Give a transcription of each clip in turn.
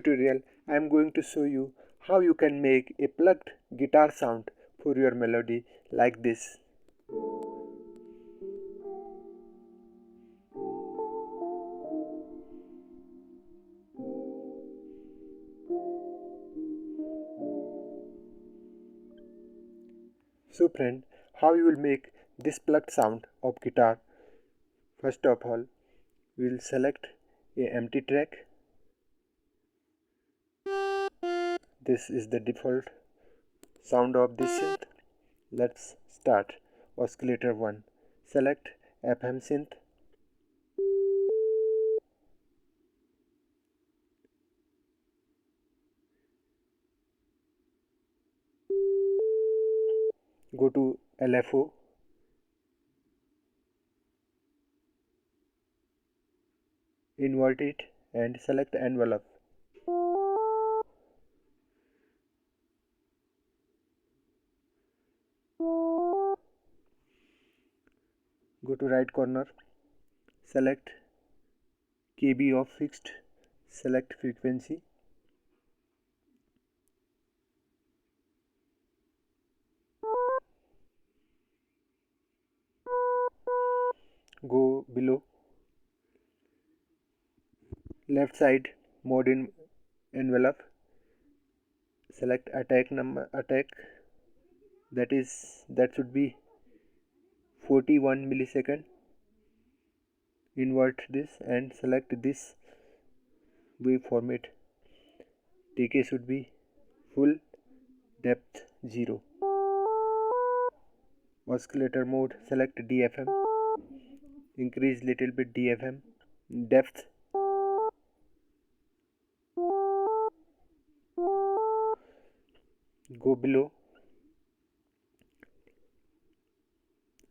tutorial, I am going to show you how you can make a plucked guitar sound for your melody like this. So friend, how you will make this plucked sound of guitar? First of all, we will select a empty track. This is the default sound of this synth. Let's start. Oscillator 1. Select FM synth. Go to LFO. Invert it and select envelope. Go to right corner, select KB of fixed, select frequency. Go below, left side mode in envelope, select attack that should be 41 millisecond. Invert this and select this wave format. Decay should be full, depth 0. Oscillator mode, select DFM, increase little bit DFM, depth. Go below,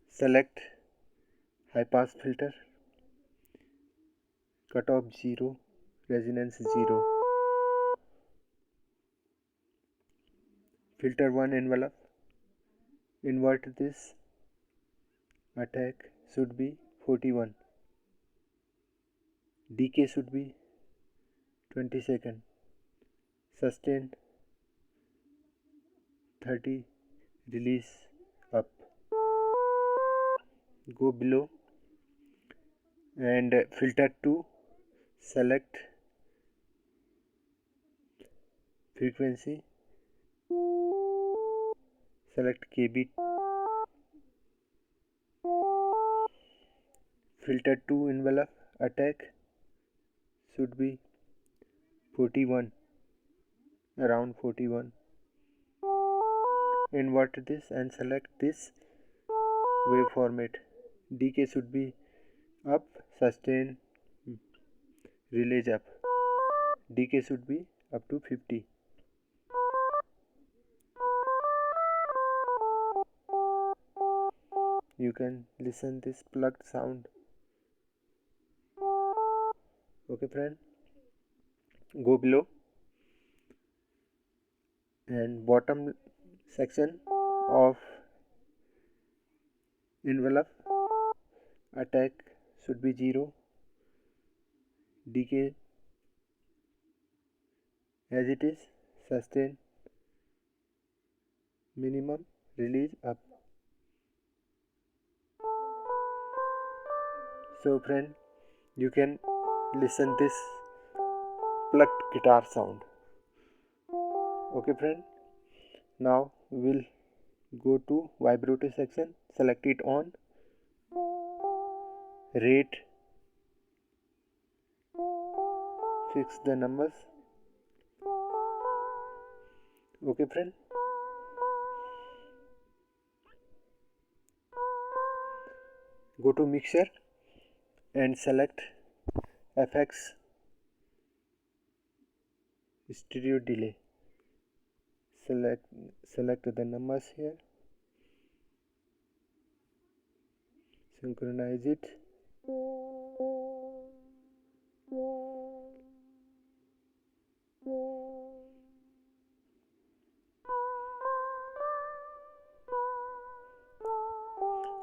select high pass filter, cutoff 0, resonance 0. Filter 1 envelope, invert this, attack should be 41, decay should be 20 second, sustain 30, release up. Go below and filter 2, select frequency, select KB, filter 2 envelope, attack should be 41, around 41. Invert this and select this wave format. Decay should be up, sustain, release up. Decay should be up to 50. You can listen this plucked sound. Okay friend, go below and bottom section of envelope, attack should be 0, decay as it is, sustain minimum, release up. So friend, you can listen this plucked guitar sound. Okay friend, now we will go to vibrato section, select it on, rate, fix the numbers. Okay friend, go to mixer and select FX stereo delay. Select the numbers here, synchronize it.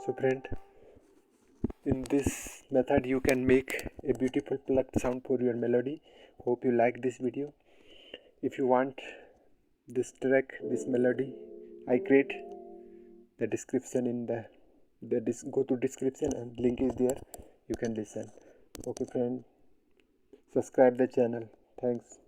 So friend, in this method you can make a beautiful plucked sound for your melody. Hope you like this video. If you want this track, this melody I create, the description in the go to description and link is there, you can listen. Okay friend, subscribe the channel. Thanks.